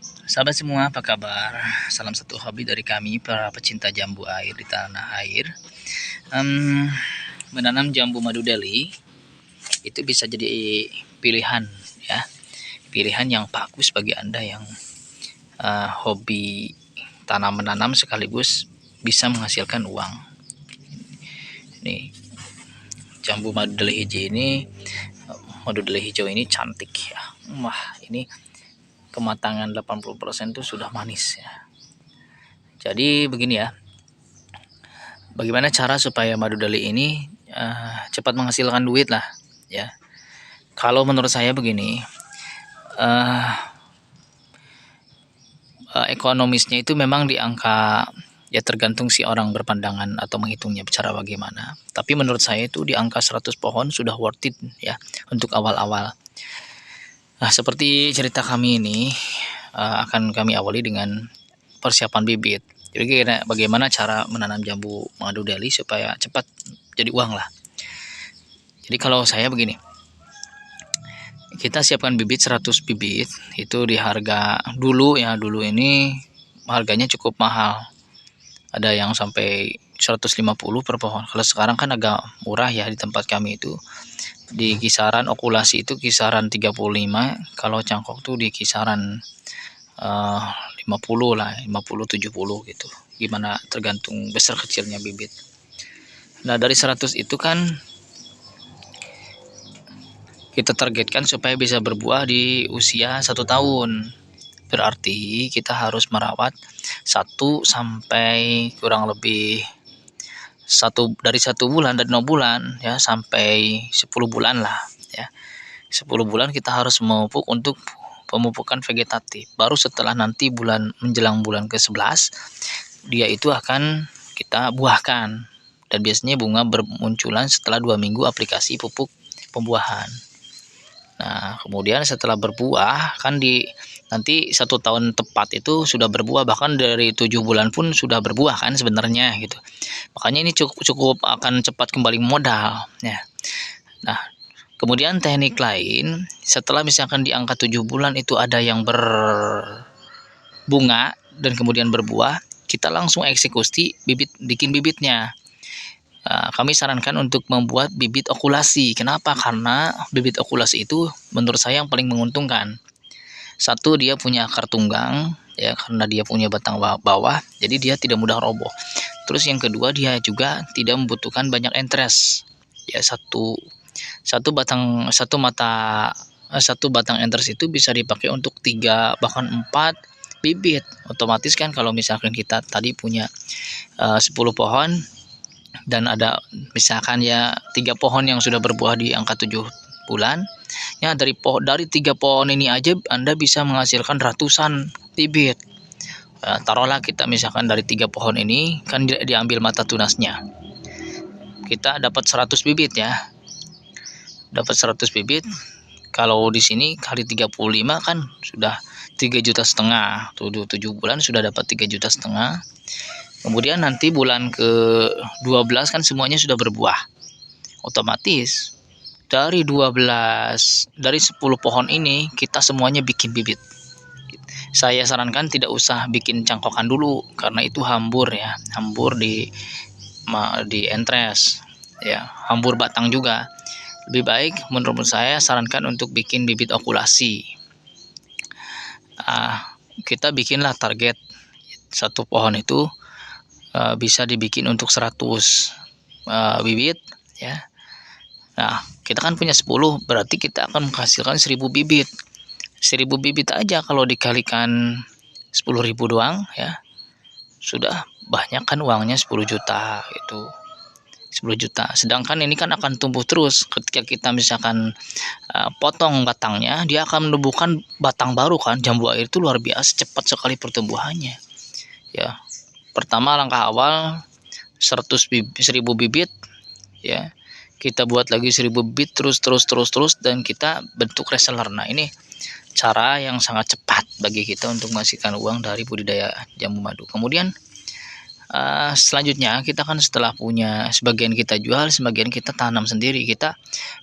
Sahabat semua, apa kabar? Salam satu hobi dari kami para pecinta jambu air di tanah air. Menanam jambu madu Delhi itu bisa jadi pilihan, ya, pilihan yang bagus bagi Anda yang hobi tanam menanam sekaligus bisa menghasilkan uang. Nih, jambu madu Delhi hijau ini, cantik ya. Wah, ini kematangan 80% itu sudah manis ya. Jadi begini ya, bagaimana cara supaya madu Delhi ini cepat menghasilkan duit lah ya. Kalau menurut saya begini, ekonomisnya itu memang di angka, ya tergantung si orang berpandangan atau menghitungnya cara bagaimana. Tapi menurut saya itu di angka 100 pohon sudah worth it ya untuk awal-awal. Nah, seperti cerita kami ini akan kami awali dengan persiapan bibit. Jadi bagaimana cara menanam jambu madu Delhi supaya cepat jadi uang lah. Jadi kalau saya begini, kita siapkan bibit 100 bibit itu di harga dulu ini harganya cukup mahal. Ada yang sampai 150 per pohon. Kalau sekarang kan agak murah ya di tempat kami itu. Di kisaran okulasi itu kisaran 35, kalau cangkok tuh di kisaran 50 lah, 50-70 gitu. Gimana tergantung besar kecilnya bibit. Nah, dari 100 itu kan kita targetkan supaya bisa berbuah di usia 1 tahun. Berarti kita harus merawat 1 sampai kurang lebih dari 1 bulan dan 2 bulan ya sampai 10 bulan lah ya. 10 bulan kita harus memupuk untuk pemupukan vegetatif. Baru setelah nanti menjelang bulan ke-11 dia itu akan kita buahkan. Dan biasanya bunga bermunculan setelah 2 minggu aplikasi pupuk pembuahan. Nah, kemudian setelah berbuah kan nanti 1 tahun tepat itu sudah berbuah, bahkan dari 7 bulan pun sudah berbuah kan sebenarnya gitu. Makanya ini cukup akan cepat kembali modal ya. Nah, kemudian teknik lain setelah misalkan di angka 7 bulan itu ada yang berbunga dan kemudian berbuah, kita langsung eksekusi bikin bibitnya. Kami sarankan untuk membuat bibit okulasi. Kenapa? Karena bibit okulasi itu menurut saya yang paling menguntungkan. 1, dia punya akar tunggang ya, karena dia punya batang bawah, jadi dia tidak mudah roboh. Terus yang kedua, dia juga tidak membutuhkan banyak entres. Ya, satu batang entres itu bisa dipakai untuk 3 bahkan 4 bibit. Otomatis kan kalau misalkan kita tadi punya 10 pohon dan ada misalkan ya 3 pohon yang sudah berbuah di angka 7 bulan ya, dari 3 pohon ini aja Anda bisa menghasilkan ratusan bibit. Taruhlah kita misalkan dari 3 pohon ini kan diambil mata tunasnya, kita dapat 100 bibit ya, dapat 100 bibit. Kalau di sini kali 35 kan sudah 3,5 juta. 7 bulan sudah dapat 3,5 juta. Kemudian nanti bulan ke-12 kan semuanya sudah berbuah. Otomatis dari 10 pohon ini kita semuanya bikin bibit. Saya sarankan tidak usah bikin cangkokan dulu karena itu hambur ya, hambur di entres ya, hambur batang juga. Lebih baik menurut saya sarankan untuk bikin bibit okulasi. Kita bikinlah target 1 pohon itu bisa dibikin untuk 100 bibit ya. Nah, kita kan punya 10, berarti kita akan menghasilkan 1000 bibit. 1000 bibit aja kalau dikalikan 10.000 doang ya, sudah banyak kan uangnya 10 juta itu. 10 juta. Sedangkan ini kan akan tumbuh terus. Ketika kita misalkan potong batangnya, dia akan menumbuhkan batang baru kan. Jambu air itu luar biasa cepat sekali pertumbuhannya. Ya. Pertama langkah awal 1000 bibit ya. Kita buat lagi 1000 bibit terus dan kita bentuk reseller. Nah, ini cara yang sangat cepat bagi kita untuk menghasilkan uang dari budidaya jambu madu. Kemudian selanjutnya kita kan setelah punya, sebagian kita jual, sebagian kita tanam sendiri. Kita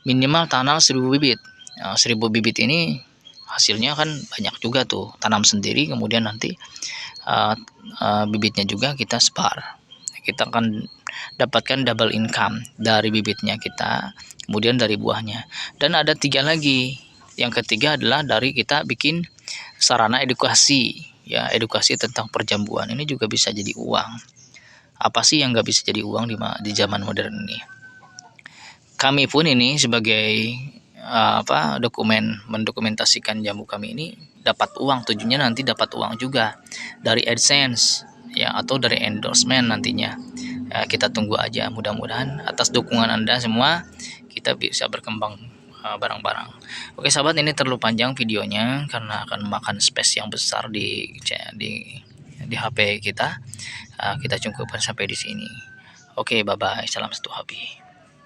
minimal tanam 1000 bibit. 1000 bibit ini hasilnya kan banyak juga tuh, tanam sendiri kemudian nanti bibitnya juga kita sebar. Kita akan dapatkan double income dari bibitnya kita, kemudian dari buahnya. Dan ada 3 lagi. Yang ketiga adalah dari kita bikin sarana edukasi, ya, edukasi tentang perjambuan. Ini juga bisa jadi uang. Apa sih yang nggak bisa jadi uang di zaman modern ini? Kami pun ini sebagai mendokumentasikan jambu kami ini dapat uang, tujuannya nanti dapat uang juga dari AdSense, ya, atau dari endorsement nantinya. Kita tunggu aja, mudah-mudahan atas dukungan Anda semua kita bisa berkembang bareng-bareng. Oke sahabat, ini terlalu panjang videonya karena akan memakan space yang besar di HP kita. Kita cukupkan sampai di sini. Oke, bye bye, salam satu hobi.